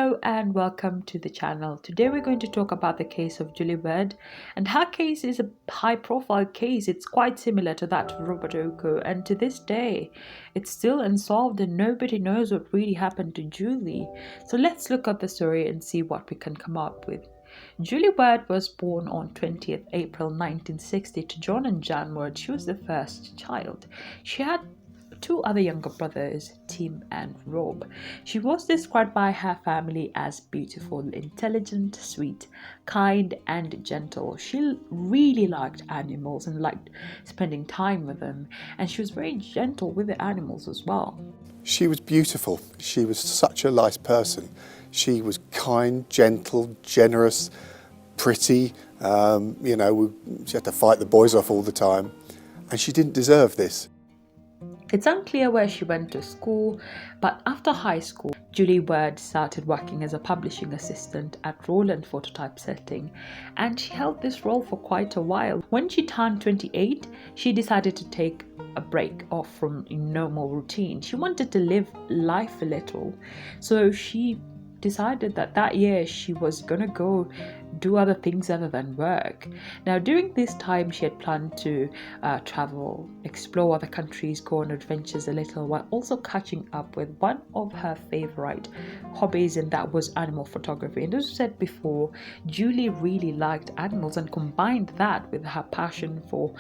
Hello and welcome to the channel. Today we're going to talk about the case of Julieward, and her case is a high profile case. It's quite similar to that of Robert Oko, and to this day it's still unsolved and nobody knows what really happened to Julie. So let's look at the story and see what we can come up with. Julieward was born on 20th April 1960 to John and Jan Ward. She was the first child. She had two other younger brothers, Tim and Rob. She was described by her family as beautiful, intelligent, sweet, kind, and gentle. She really liked animals and liked spending time with them, and she was very gentle with the animals as well. She was beautiful. She was such a nice person. She was kind, gentle, generous, pretty. She had to fight the boys off all the time, and she didn't deserve this. It's unclear where she went to school, but after high school, Julieward started working as a publishing assistant at Roland Phototypesetting, and she held this role for quite a while. When she turned 28, she decided to take a break off from normal routine. She wanted to live life a little, so she decided that year she was gonna go do other things other than work. Now during this time she had planned to travel, explore other countries, go on adventures a little, while also catching up with one of her favorite hobbies, and that was animal photography. And as I said before, Julie really liked animals and combined that with her passion for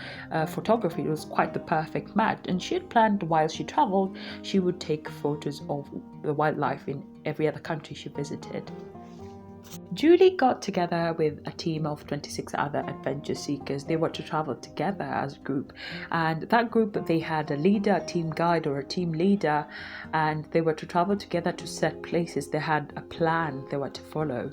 photography. It was quite the perfect match, and she had planned while she traveled she would take photos of the wildlife in every other country she visited. Julie got together with a team of 26 other adventure seekers. They were to travel together as a group, and that group, they had a leader, a team guide or a team leader, and they were to travel together to set places. They had a plan they were to follow.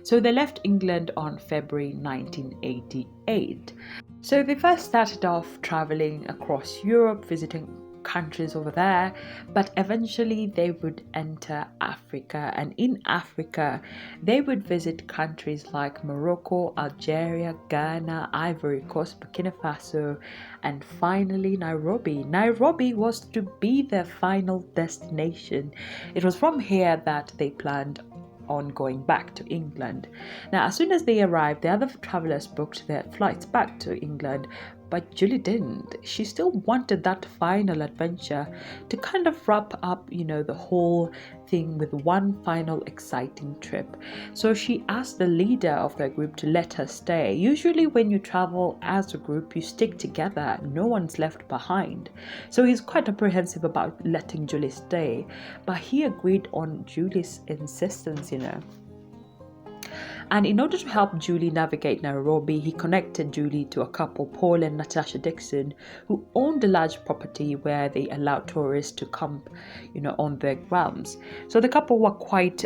So they left England on February 1988. So they first started off traveling across Europe, visiting countries over there, but eventually they would enter Africa, and in Africa they would visit countries like Morocco, Algeria, Ghana, Ivory Coast, Burkina Faso, and finally Nairobi. Nairobi was to be their final destination. It was from here that they planned on going back to England. Now as soon as they arrived, the other travelers booked their flights back to England, but Julie didn't. She still wanted that final adventure to kind of wrap up, the whole thing with one final exciting trip. So she asked the leader of the group to let her stay. Usually when you travel as a group, you stick together, no one's left behind. So he's quite apprehensive about letting Julie stay, but he agreed on Julie's insistence, And in order to help Julie navigate Nairobi, he connected Julie to a couple, Paul and Natasha Dixon, who owned a large property where they allowed tourists to camp, on their grounds. So the couple were quite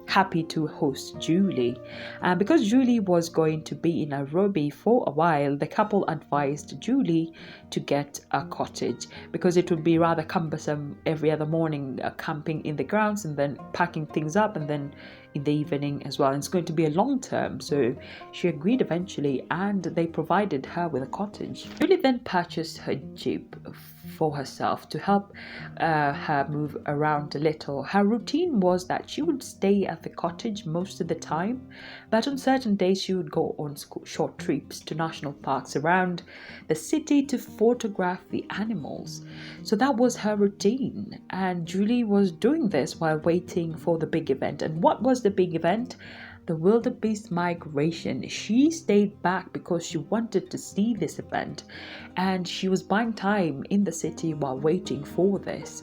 happy to host Julie. And because Julie was going to be in Nairobi for a while, the couple advised Julie to get a cottage because it would be rather cumbersome every other morning camping in the grounds and then packing things up and then in the evening as well. And it's going to be a long term, so she agreed eventually, and they provided her with a cottage. Julie then purchased her Jeep for herself to help her move around a little. Her routine was that she would stay at the cottage most of the time, but on certain days she would go on short trips to national parks around the city to photograph the animals. So that was her routine, and Julie was doing this while waiting for the big event. And what was the big event? The wildebeest migration. She stayed back because she wanted to see this event, and she was buying time in the city while waiting for this.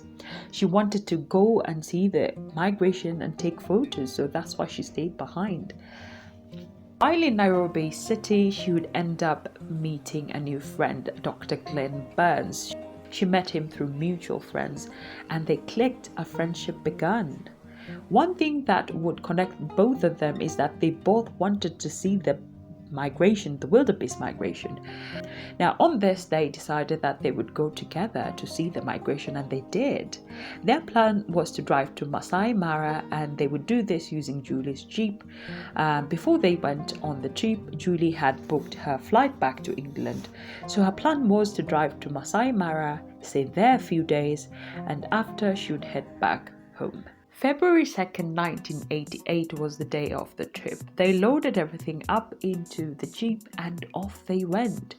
She wanted to go and see the migration and take photos, so that's why she stayed behind. While in Nairobi city, she would end up meeting a new friend, Dr. Glenn Burns. She met him through mutual friends, and they clicked. A friendship began. One thing that would connect both of them is that they both wanted to see the migration, the wildebeest migration. Now on this, they decided that they would go together to see the migration, and they did. Their plan was to drive to Masai Mara, and they would do this using Julie's Jeep. Before they went on the trip, Julie had booked her flight back to England. So her plan was to drive to Masai Mara, stay there a few days, and after she would head back home. February 2nd, 1988 was the day of the trip. They loaded everything up into the Jeep and off they went.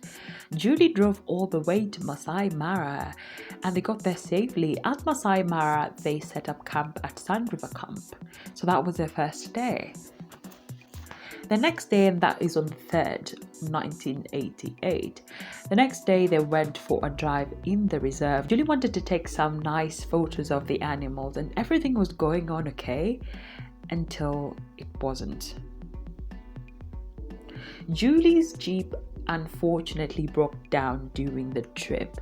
Julie drove all the way to Masai Mara and they got there safely. At Masai Mara, they set up camp at Sand River Camp. So that was their first day. The next day, and that is on the 3rd, 1988, the next day they went for a drive in the reserve. Julie wanted to take some nice photos of the animals and everything was going on okay until it wasn't. Julie's Jeep unfortunately broke down during the trip.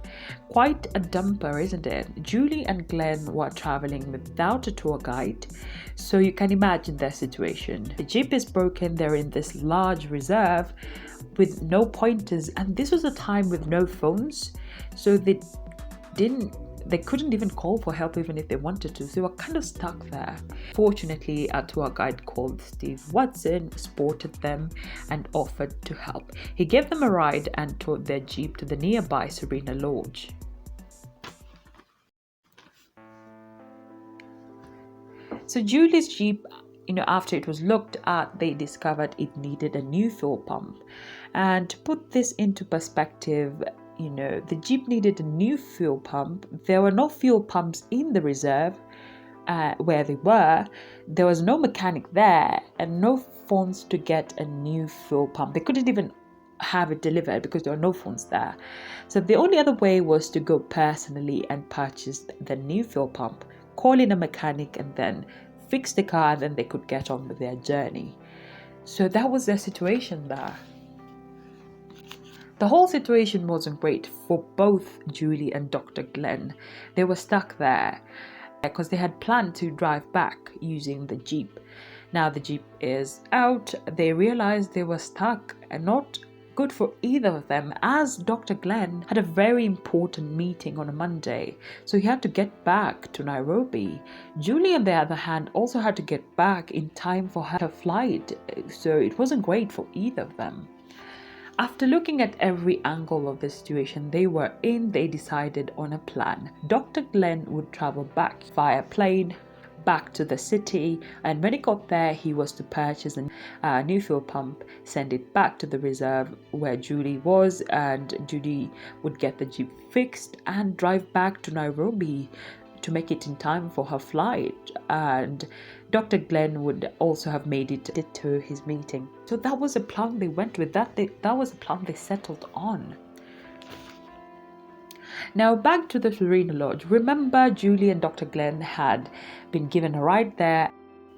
Quite a dumper, isn't it? Julie and Glenn were traveling without a tour guide, so you can imagine their situation. The Jeep is broken, they're in this large reserve with no pointers, and this was a time with no phones, so they couldn't even call for help even if they wanted to, so they were kind of stuck there. Fortunately, a tour guide called Steve Watson spotted them and offered to help. He gave them a ride and towed their Jeep to the nearby Serena Lodge. So Julie's Jeep, after it was looked at, they discovered it needed a new fuel pump. And to put this into perspective, the Jeep needed a new fuel pump. There were no fuel pumps in the reserve where they were. There was no mechanic there and no phones to get a new fuel pump. They couldn't even have it delivered because there were no phones there. So the only other way was to go personally and purchase the new fuel pump, call in a mechanic and then fix the car, and then they could get on with their journey. So that was their situation there. The whole situation wasn't great for both Julie and Dr. Glenn. They were stuck there because they had planned to drive back using the Jeep. Now the Jeep is out. They realized they were stuck and not good for either of them, as Dr. Glenn had a very important meeting on a Monday, so he had to get back to Nairobi. Julie, on the other hand, also had to get back in time for her flight, so it wasn't great for either of them. After looking at every angle of the situation they were in, they decided on a plan. Dr. Glenn would travel back via plane back to the city, and when he got there, he was to purchase a new fuel pump, send it back to the reserve where Julie was, and Julie would get the Jeep fixed and drive back to Nairobi to make it in time for her flight. And Dr. Glenn would also have made it to his meeting. So that was a plan they went with. That was a plan they settled on. Now back to the Serena Lodge. Remember, Julie and Dr. Glenn had been given a ride there.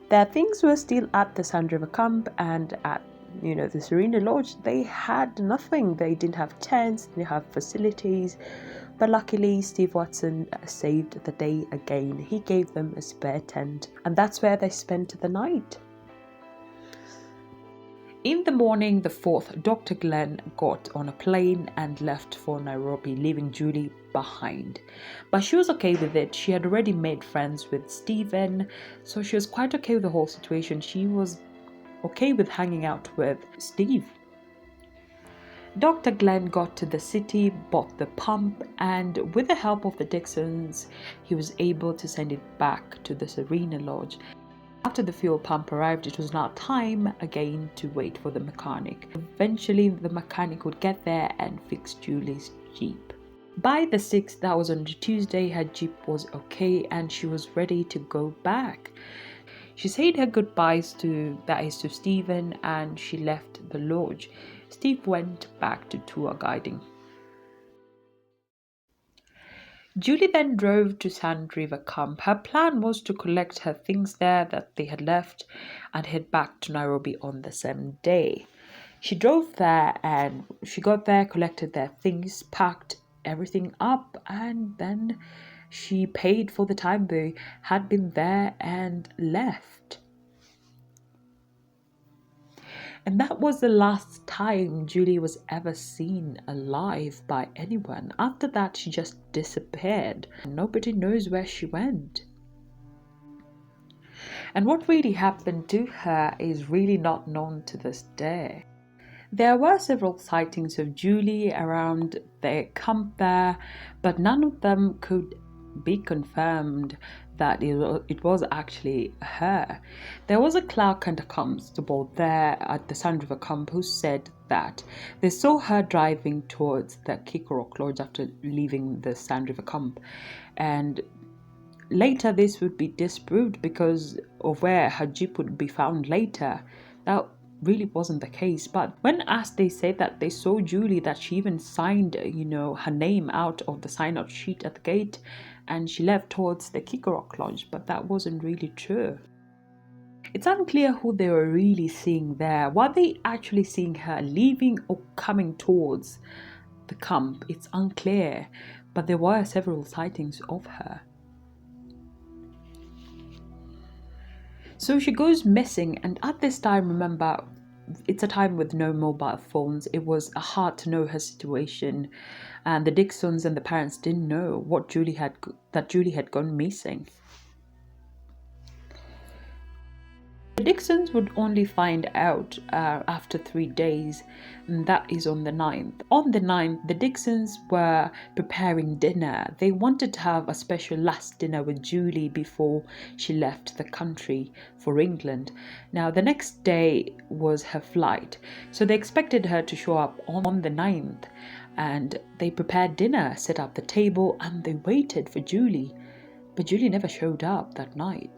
Their things were still at the Sand River Camp, and at the Serena Lodge they had nothing. They didn't have tents, they didn't have facilities. But luckily, Steve Watson saved the day again. He gave them a spare tent, and that's where they spent the night. In the morning, the 4th, Dr. Glenn got on a plane and left for Nairobi, leaving Julie behind. But she was okay with it. She had already made friends with Stephen, so she was quite okay with the whole situation. She was okay with hanging out with Steve. Dr. Glenn got to the city, bought the pump, and with the help of the Dixons, he was able to send it back to the Serena Lodge. After the fuel pump arrived, it was now time again to wait for the mechanic. Eventually, the mechanic would get there and fix Julie's Jeep. By the 6th, that was on Tuesday, her Jeep was okay and she was ready to go back. She said her goodbyes to Stephen, and she left the lodge. Steve went back to tour guiding. Julie then drove to Sand River Camp. Her plan was to collect her things there that they had left and head back to Nairobi on the same day. She drove there and she got there, collected their things, packed everything up, and then she paid for the time they had been there and left. And that was the last time Julie was ever seen alive by anyone. After that, she just disappeared. Nobody knows where she went. And what really happened to her is really not known to this day. There were several sightings of Julie around their camp there, but none of them could be confirmed. that it was actually her. There was a clerk and a constable there at the Sand River Camp who said that they saw her driving towards the Kikorok Lodge after leaving the Sand River Camp, and later this would be disproved because of where her jeep would be found later. That really wasn't the case. But when asked, they said that they saw Julie, that she even signed her name out of the sign out sheet at the gate, and she left towards the Kikorok Lodge, but that wasn't really true. It's unclear who they were really seeing there. Were they actually seeing her leaving or coming towards the camp? It's unclear, but there were several sightings of her. So she goes missing, and at this time, remember, it's a time with no mobile phones. It was hard to know her situation, and the Dixons and the parents didn't know that Julie had gone missing. The Dixons would only find out after 3 days, and that is on the 9th. On the 9th, the Dixons were preparing dinner. They wanted to have a special last dinner with Julie before she left the country for England. Now, the next day was her flight, so they expected her to show up on the 9th, and they prepared dinner, set up the table, and they waited for Julie. But Julie never showed up that night.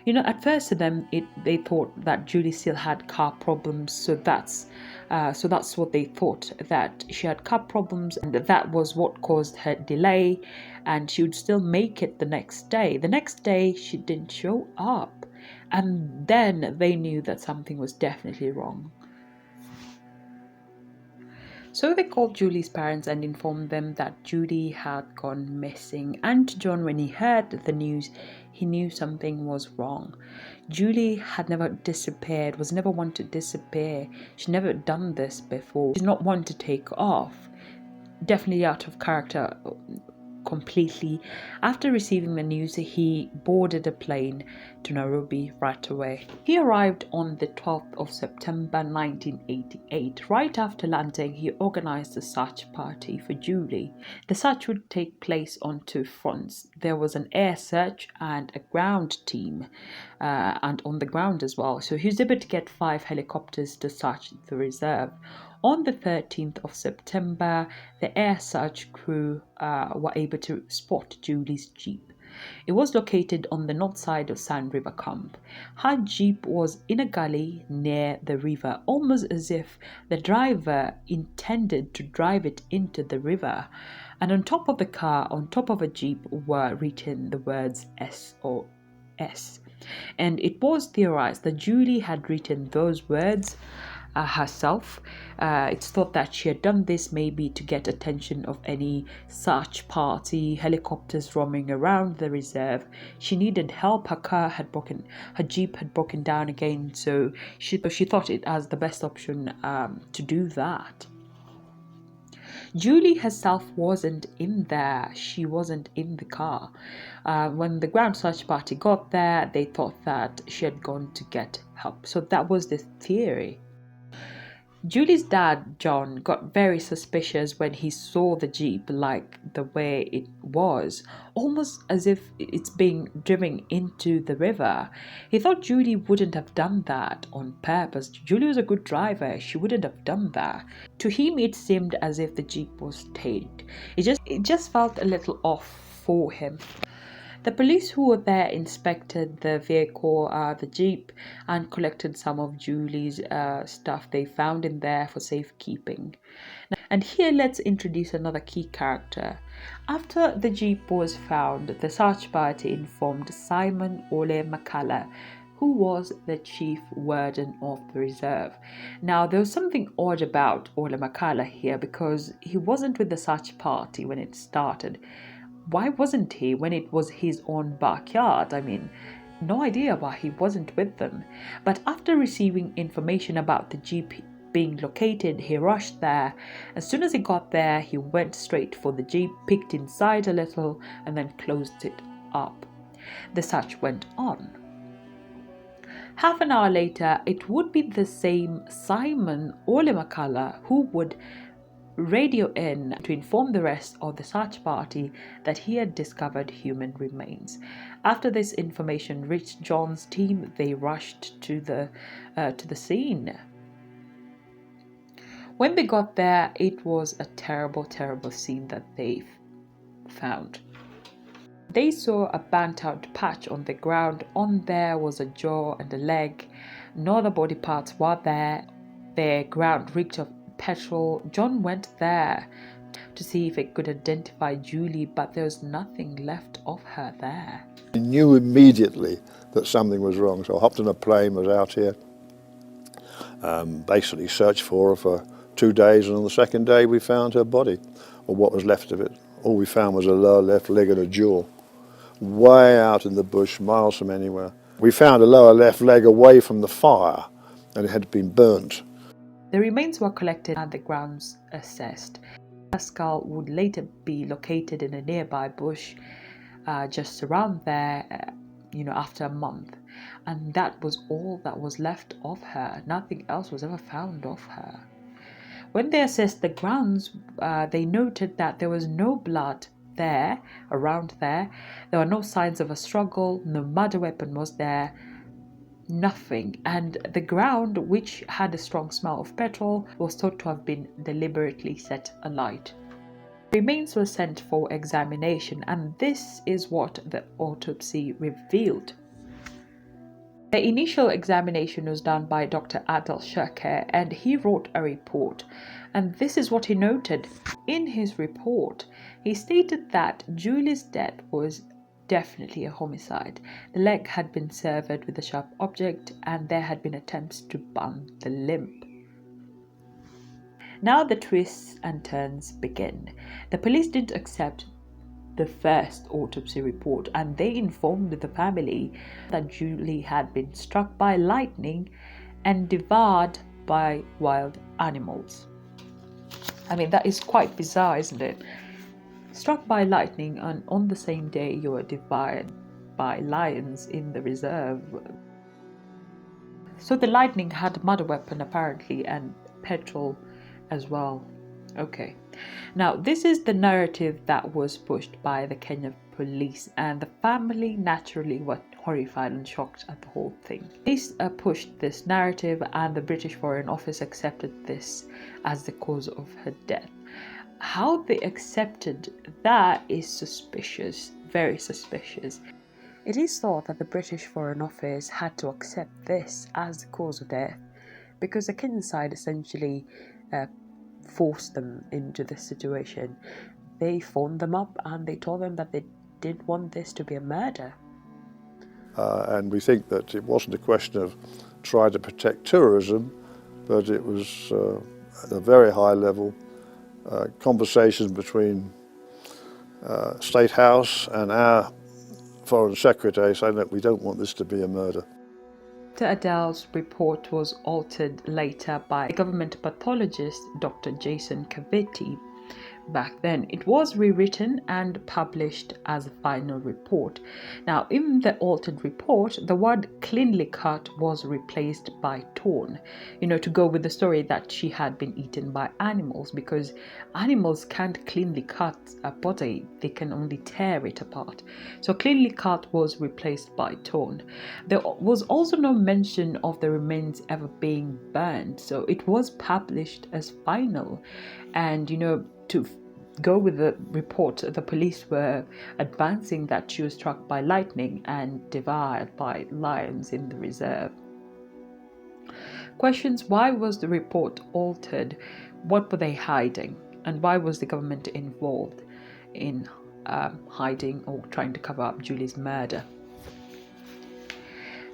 At first to them, they thought that Julie still had car problems, so that's what they thought, that she had car problems, and that was what caused her delay, and she would still make it the next day. The next day, she didn't show up, and then they knew that something was definitely wrong. So they called Julie's parents and informed them that Julie had gone missing. And John, when he heard the news, he knew something was wrong. Julie had never disappeared, was never one to disappear. She'd never done this before. She's not one to take off. Definitely out of character completely. After receiving the news, he boarded a plane to Nairobi right away. He arrived on the 12th of September 1988. Right after landing, he organized a search party for Julie. The search would take place on 2 fronts. There was an air search and a ground team, and on the ground as well. So he was able to get 5 helicopters to search the reserve. On the 13th of September, the air search crew were able to spot Julie's jeep. It was located on the north side of Sand River Camp. Her jeep was in a gully near the river, almost as if the driver intended to drive it into the river. And on top of the car, on top of a jeep, were written the words SOS. And it was theorized that Julie had written those words herself. It's thought that she had done this maybe to get attention of any search party, helicopters roaming around the reserve. She needed help. Her jeep had broken down again, so she thought it as the best option to do that. Julie herself wasn't in there. She wasn't in the car. When the ground search party got there, they thought that she had gone to get help. So that was the theory. Julie's dad, John, got very suspicious when he saw the jeep like the way it was, almost as if it's being driven into the river. He thought Julie wouldn't have done that on purpose. Julie was a good driver. She wouldn't have done that. To him, it seemed as if the jeep was tailed. It just felt a little off for him. The police who were there inspected the vehicle, the jeep, and collected some of Julie's stuff they found in there for safekeeping. And here let's introduce another key character. After the jeep was found, the search party informed Simon Ole Makala, who was the chief warden of the reserve. Now, there was something odd about Ole Makala here because he wasn't with the search party when it started. Why wasn't he when it was his own backyard? I mean, no idea why he wasn't with them. But after receiving information about the jeep being located, he rushed there. As soon as he got there, he went straight for the jeep, peeked inside a little, and then closed it up. The search went on. Half an hour later, it would be the same Simon Ole Makala who would radio in to inform the rest of the search party that he had discovered human remains. After this information reached John's team, they rushed to the scene. When they got there, it was a terrible, terrible scene that they found. They saw a burnt-out patch on the ground. On there was a jaw and a leg. No other body parts were there. The ground reeked of petrol. John went there to see if it could identify Julie, but there was nothing left of her there. We knew immediately that something was wrong, so I hopped on a plane, was out here, basically searched for her for 2 days, and on the second day we found her body, or what was left of it. All we found was a lower left leg and a jaw, way out in the bush, miles from anywhere. We found a lower left leg away from the fire, and it had been burnt. The remains were collected and the grounds assessed. Her skull would later be located in a nearby bush just around there, after a month. And that was all that was left of her. Nothing else was ever found of her. When they assessed the grounds, they noted that there was no blood there, around there. There were no signs of a struggle, no murder weapon was there, nothing. And the ground, which had a strong smell of petrol, was thought to have been deliberately set alight. Remains were sent for examination, and this is what the autopsy revealed. The initial examination was done by Dr. Adel Shirker, and he wrote a report. And this is what he noted. In his report, he stated that Julie's death was definitely a homicide. The leg had been severed with a sharp object, and there had been attempts to bung the limb. Now the twists and turns begin. The police didn't accept the first autopsy report, and they informed the family that Julie had been struck by lightning and devoured by wild animals. I mean, that is quite bizarre, isn't it? Struck by lightning, and on the same day you were devoured by lions in the reserve. So the lightning had a murder weapon apparently, and petrol as well. Okay, now this is the narrative that was pushed by the Kenya police, and the family naturally were horrified and shocked at the whole thing. Police pushed this narrative, and the British Foreign Office accepted this as the cause of her death. How they accepted that is suspicious, very suspicious. It is thought that the British Foreign Office had to accept this as the cause of death because the Kenyan side essentially forced them into this situation. They phoned them up and they told them that they didn't want this to be a murder. And we think that it wasn't a question of trying to protect tourism, but it was at a very high level conversations between State House and our Foreign Secretary saying that we don't want this to be a murder. Dr. Adele's report was altered later by government pathologist Dr. Jason Kaveti. Back then, it was rewritten and published as a final report. Now, in the altered report, the word cleanly cut was replaced by torn, to go with the story that she had been eaten by animals, because animals can't cleanly cut a body, they can only tear it apart. So cleanly cut was replaced by torn. There was also no mention of the remains ever being burned, so it was published as final. And to go with the report, the police were advancing that she was struck by lightning and devoured by lions in the reserve. Questions: why was the report altered? What were they hiding? And why was the government involved in hiding or trying to cover up Julie's murder?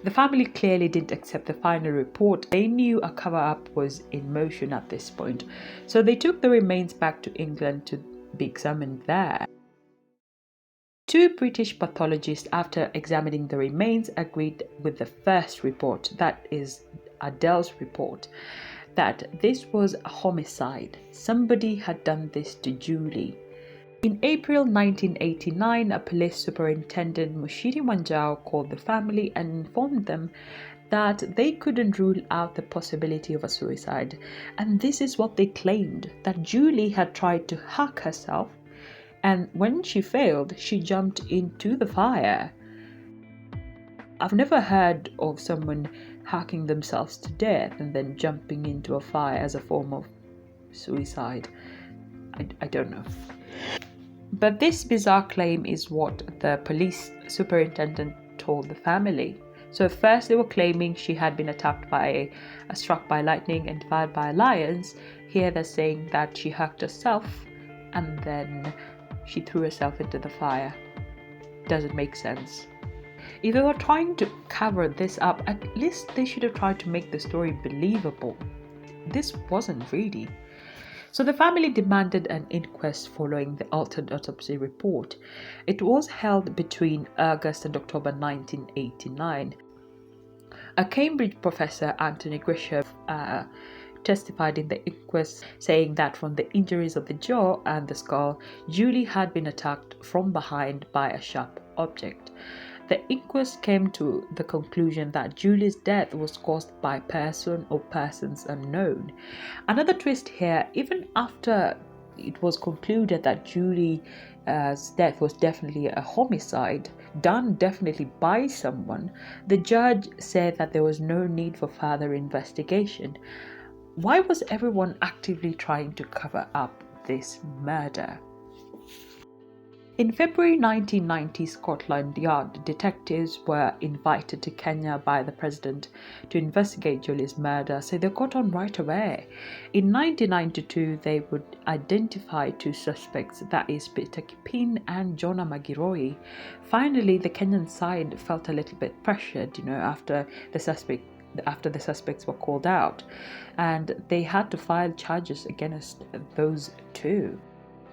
The family clearly didn't accept the final report. They knew a cover-up was in motion at this point, so they took the remains back to England to be examined there. Two British pathologists, after examining the remains, agreed with the first report, that is Adele's report, that this was a homicide. Somebody had done this to Julie. In April 1989, a police superintendent, Mushiri Wanjau, called the family and informed them that they couldn't rule out the possibility of a suicide. And this is what they claimed, that Julie had tried to hack herself, and when she failed, she jumped into the fire. I've never heard of someone hacking themselves to death and then jumping into a fire as a form of suicide. I don't know. But this bizarre claim is what the police superintendent told the family. So at first they were claiming she had been attacked by struck by lightning and fired by lions. Here they're saying that she hacked herself and then she threw herself into the fire. Doesn't make sense. If they were trying to cover this up, at least they should have tried to make the story believable. This wasn't really. So the family demanded an inquest following the altered autopsy report. It was held between August and October 1989. A Cambridge professor, Anthony Grisham, testified in the inquest, saying that from the injuries of the jaw and the skull, Julie had been attacked from behind by a sharp object. The inquest came to the conclusion that Julie's death was caused by person or persons unknown. Another twist here, even after it was concluded that Julie's death was definitely a homicide, done definitely by someone, the judge said that there was no need for further investigation. Why was everyone actively trying to cover up this murder? In February 1990, Scotland Yard detectives were invited to Kenya by the president to investigate Julie's murder, so they got on right away. In 1992, they would identify two suspects, that is Peter Kipin and Jonah Magiroi. Finally, the Kenyan side felt a little bit pressured, after the suspects were called out, and they had to file charges against those two.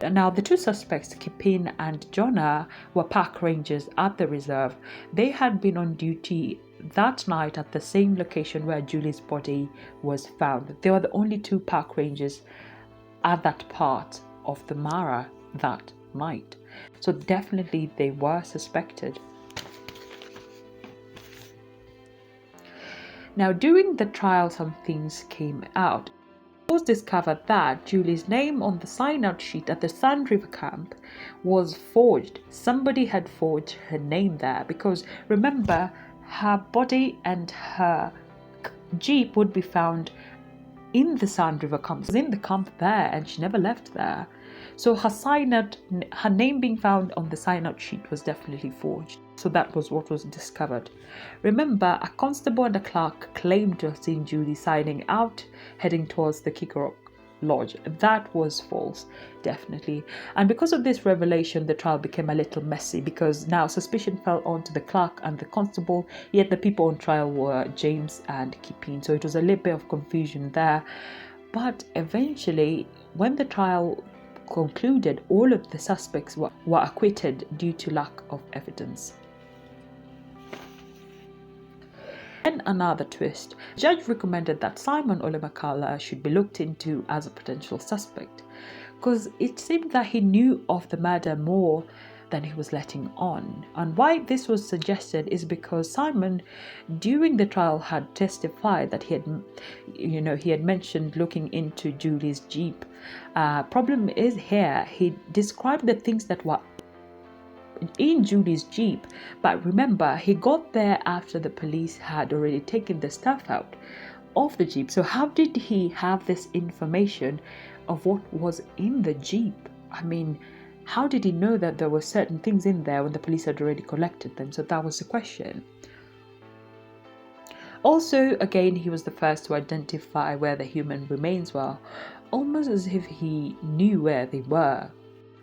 Now, the two suspects, Kipin and Jonah, were park rangers at the reserve. They had been on duty that night at the same location where Julie's body was found. They were the only two park rangers at that part of the Mara that night. So definitely they were suspected. Now, during the trial, some things came out. It was discovered that Julie's name on the sign-out sheet at the Sand River camp was forged. Somebody had forged her name there because, remember, her body and her jeep would be found in the Sand River camp. She was in the camp there and she never left there. So her name being found on the sign-out sheet was definitely forged. So that was what was discovered. Remember, a constable and a clerk claimed to have seen Julie signing out, heading towards the Kikorok Lodge. That was false, definitely. And because of this revelation, the trial became a little messy because now suspicion fell onto the clerk and the constable, yet the people on trial were James and Kipin. So it was a little bit of confusion there. But eventually, when the trial concluded, all of the suspects were acquitted due to lack of evidence. And another twist, the judge recommended that Simon Olemakala should be looked into as a potential suspect because it seemed that he knew of the murder more than he was letting on. And why this was suggested is because Simon, during the trial, had testified that he had mentioned looking into Julie's Jeep. Problem is here, he described the things that were in Julie's Jeep, but remember, he got there after the police had already taken the stuff out of the Jeep. So how did he have this information of what was in the Jeep? I mean, how did he know that there were certain things in there when the police had already collected them? So that was the question. Also, again, he was the first to identify where the human remains were, almost as if he knew where they were.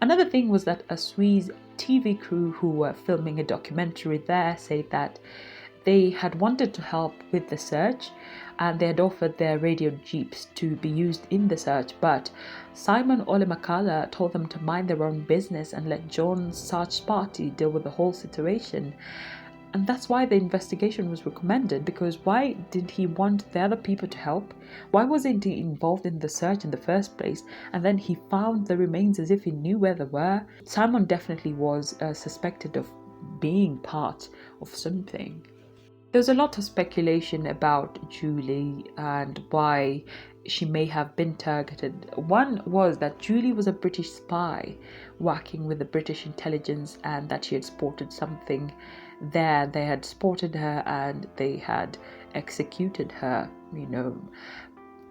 Another thing was that a Swiss TV crew who were filming a documentary there said that they had wanted to help with the search and they had offered their radio jeeps to be used in the search, but Simon Olemakala told them to mind their own business and let John's search party deal with the whole situation. And that's why the investigation was recommended, because why did he want the other people to help? Why wasn't he involved in the search in the first place? And then he found the remains as if he knew where they were. Simon definitely was suspected of being part of something. There's a lot of speculation about Julie and why she may have been targeted. One was that Julie was a British spy working with the British intelligence, and that she had spotted something there. They had spotted her and they had executed her.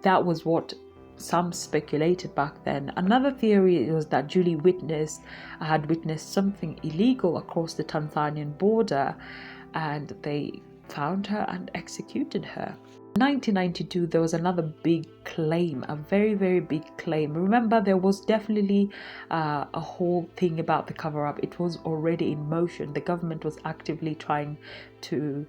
That was what some speculated back then. Another theory was that Julie had witnessed something illegal across the Tanzanian border, and they found her and executed her. In 1992, there was another big claim, a very, very big claim. Remember, there was definitely a whole thing about the cover-up. It was already in motion. The government was actively trying to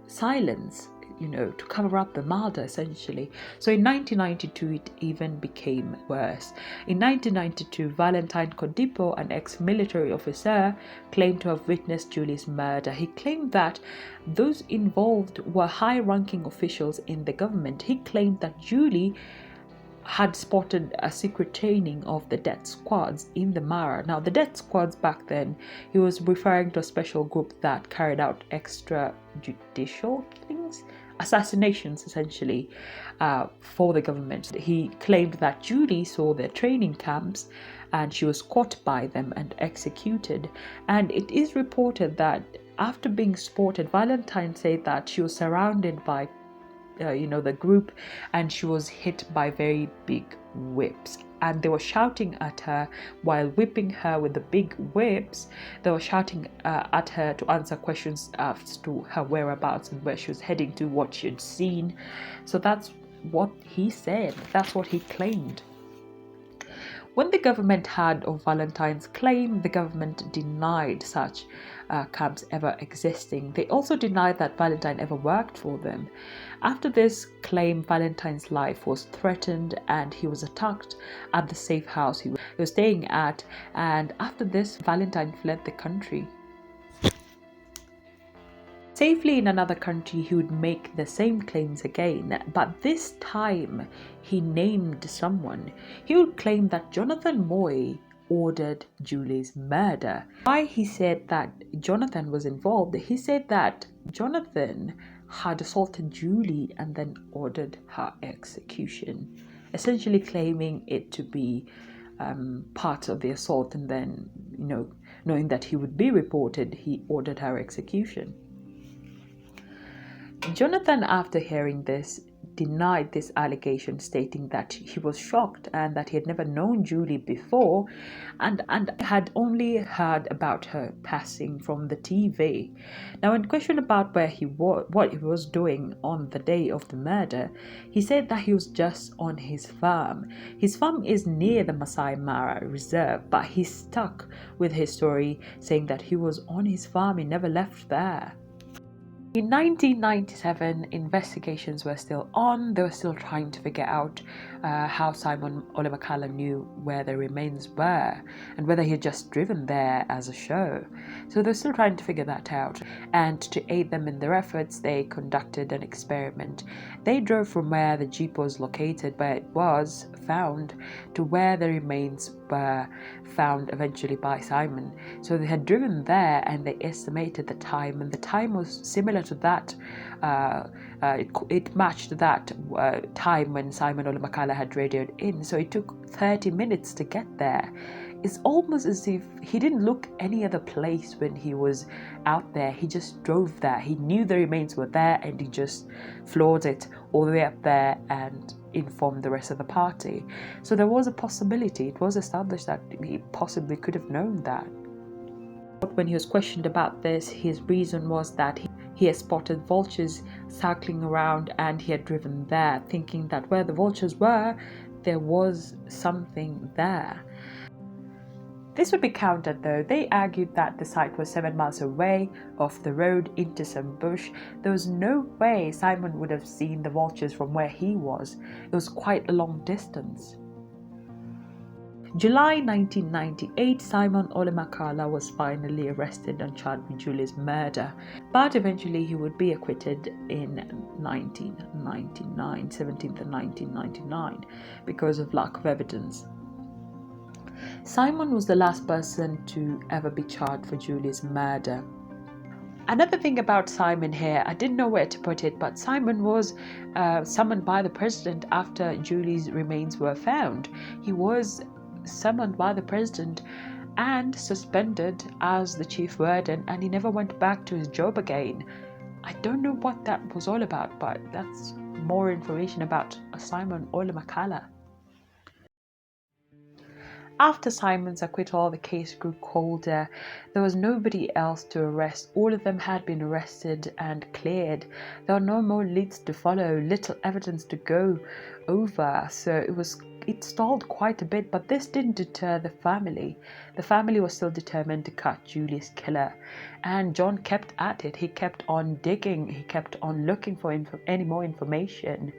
silence, to cover up the murder, essentially. So in 1992, it even became worse. In 1992, Valentine Kodipo, an ex-military officer, claimed to have witnessed Julie's murder. He claimed that those involved were high-ranking officials in the government. He claimed that Julie had spotted a secret training of the death squads in the Mara. Now, the death squads back then, he was referring to a special group that carried out extrajudicial killings, assassinations essentially, for the government. He claimed that Julie saw their training camps and she was caught by them and executed. And it is reported that after being spotted, Valentine said that she was surrounded by the group, and she was hit by very big whips, and they were shouting at her while whipping her with the big whips. They were shouting at her to answer questions as to her whereabouts and where she was heading to, what she had seen. So that's what he said, that's what he claimed. When the government heard of Valentine's claim, the government denied such camps ever existing. They also denied that Valentine ever worked for them. After this claim, Valentine's life was threatened and he was attacked at the safe house he was staying at. And after this, Valentine fled the country. Safely in another country, he would make the same claims again, but this time he named someone. He would claim that Jonathan Moy ordered Julie's murder. Why he said that Jonathan was involved? He said that Jonathan had assaulted Julie and then ordered her execution, essentially claiming it to be part of the assault, and then, knowing that he would be reported, he ordered her execution. Jonathan, after hearing this, denied this allegation, stating that he was shocked and that he had never known Julie before and had only heard about her passing from the TV. Now, when questioned about what he was doing on the day of the murder, he said that he was just on his farm. His farm is near the Masai Mara Reserve, but he stuck with his story, saying that he was on his farm, he never left there. In 1997, investigations were still on. They were still trying to figure out how Simon Olemakala knew where the remains were and whether he had just driven there as a show. So they're still trying to figure that out. And to aid them in their efforts, they conducted an experiment. They drove from where the jeep was located, where it was found, to where the remains were found eventually by Simon. So they had driven there and they estimated the time, and the time was similar to that. It matched that time when Simon Olemakala had radioed in. So it took 30 minutes to get there. It's almost as if he didn't look any other place when he was out there. He just drove there. He knew the remains were there and he just floored it all the way up there and informed the rest of the party. So there was a possibility. It was established that he possibly could have known that. When he was questioned about this, his reason was that he had spotted vultures circling around and he had driven there, thinking that where the vultures were, there was something there. This would be countered though. They argued that the site was 7 miles away off the road into some bush. There was no way Simon would have seen the vultures from where he was. It was quite a long distance. July 1998, Simon Olemakala was finally arrested and charged with Julie's murder, but eventually he would be acquitted in 1999, 17th and 1999, because of lack of evidence. Simon was the last person to ever be charged for Julie's murder. Another thing about Simon here, I didn't know where to put it, but Simon was summoned by the president after Julie's remains were found. He was summoned by the president and suspended as the chief warden, and he never went back to his job again. I don't know what that was all about, but that's more information about Simon Olamakala. After Simon's acquittal, the case grew colder. There was nobody else to arrest. All of them had been arrested and cleared. There were no more leads to follow, little evidence to go over. So it stalled quite a bit, but this didn't deter the family. The family was still determined to catch Julie's killer. And John kept at it. He kept on digging. He kept on looking for any more information.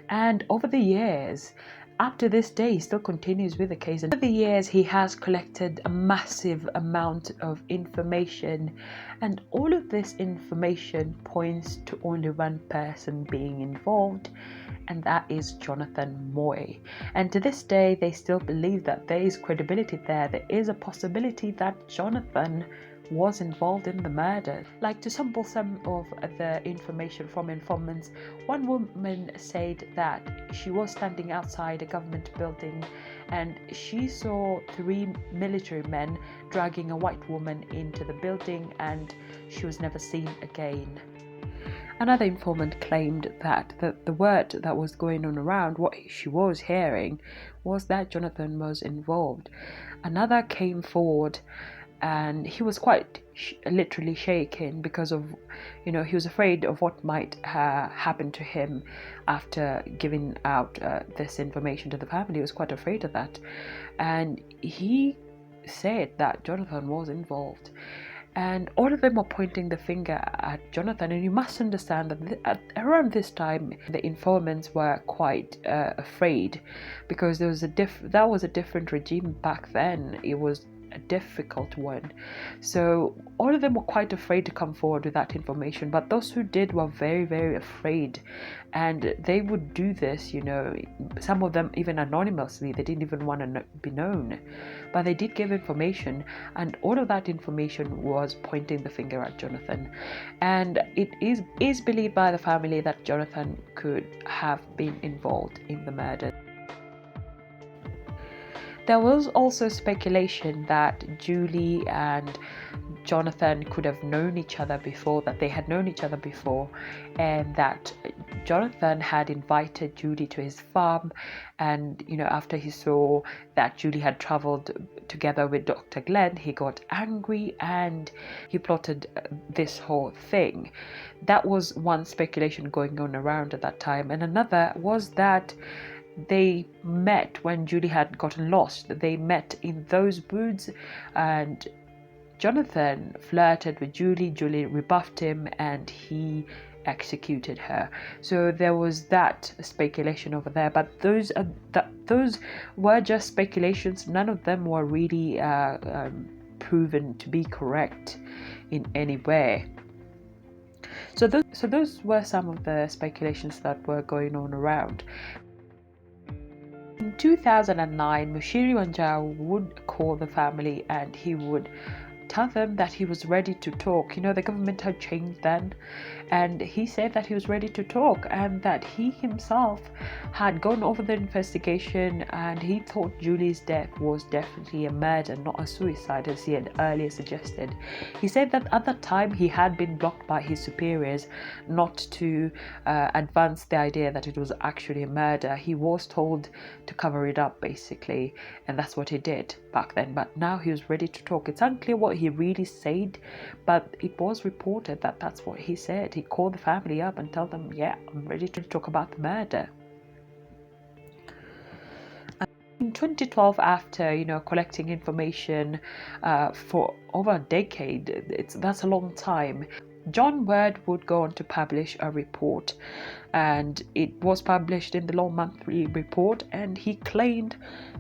And over the years, up to this day, he still continues with the case. And over the years, he has collected a massive amount of information. And all of this information points to only one person being involved, and that is Jonathan Moy. And to this day, they still believe that there is credibility there. There is a possibility that Jonathan was involved in the murder. Like, to sample some of the information from informants, one woman said that she was standing outside a government building and she saw 3 military men dragging a white woman into the building, and she was never seen again. Another informant claimed that the word that was going on around, what she was hearing, was that Jonathan was involved. Another came forward and he was quite literally shaken because of, he was afraid of what might happen to him after giving out this information to the family. He was quite afraid of that. And he said that Jonathan was involved. And all of them are pointing the finger at Jonathan. And you must understand that around this time, the informants were quite afraid, because that was a different regime back then. It was a difficult one. So all of them were quite afraid to come forward with that information. But those who did were very, very afraid. And they would do this, some of them even anonymously. They didn't even want to be known. But they did give information, and all of that information was pointing the finger at Jonathan. And it is believed by the family that Jonathan could have been involved in the murder. There was also speculation that Julie and Jonathan could have known each other before, that they had known each other before, and that Jonathan had invited Julie to his farm. And, after he saw that Julie had traveled together with Dr. Glenn, he got angry and he plotted this whole thing. That was one speculation going on around at that time. And another was that they met when Julie had gotten lost. They met in those woods, and Jonathan flirted with Julie. Julie rebuffed him and he executed her. So there was that speculation over there, but those were just speculations. None of them were really proven to be correct in any way. So those were some of the speculations that were going on around. In 2009, Mushiri Wanjau would call the family and he would tell them that he was ready to talk. The government had changed then, and he said that he was ready to talk and that he himself had gone over the investigation and he thought Julie's death was definitely a murder, not a suicide as he had earlier suggested. He said that at that time he had been blocked by his superiors not to advance the idea that it was actually a murder. He was told to cover it up basically, and that's what he did back then. But now he was ready to talk. It's unclear what he really said, but it was reported that that's what he said. He called the family up and told them, yeah, I'm ready to talk about the murder. In 2012, after collecting information for over a decade, that's a long time, John Ward would go on to publish a report, and it was published in the Law Monthly report, and he claimed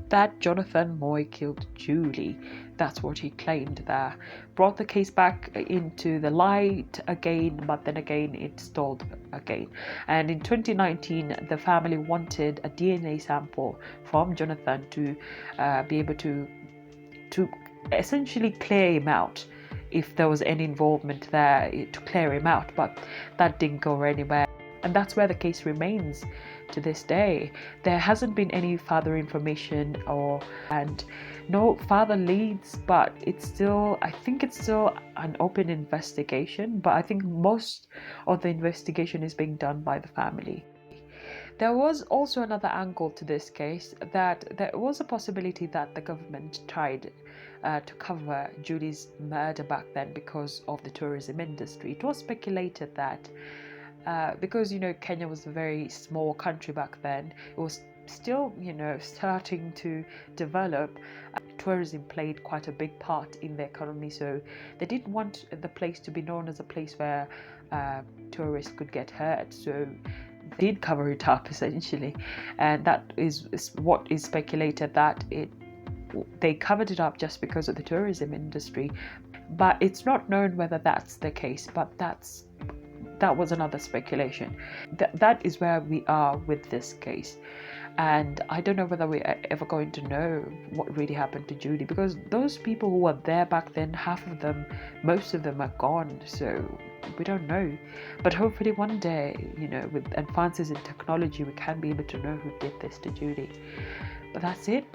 that Jonathan Moy killed Julie. That's what he claimed there. Brought the case back into the light again, but then again it stalled again. And in 2019, the family wanted a DNA sample from Jonathan to be able to essentially clear him out if there was any involvement there to clear him out, but that didn't go anywhere. And that's where the case remains to this day. There hasn't been any further information and no further leads, but I think it's still an open investigation, but I think most of the investigation is being done by the family. There was also another angle to this case, that there was a possibility that the government tried to cover Julie's murder back then because of the tourism industry. It was speculated that because Kenya was a very small country back then, it was still starting to develop. Tourism played quite a big part in the economy, so they didn't want the place to be known as a place where tourists could get hurt, so they did cover it up essentially. And that is what is speculated, that they covered it up just because of the tourism industry, but it's not known whether that's the case. But that was another speculation. That is where we are with this case, and I don't know whether we're ever going to know what really happened to Julie, because those people who were there back then, most of them are gone, so we don't know. But hopefully one day, with advances in technology, we can be able to know who did this to Julie. But that's it.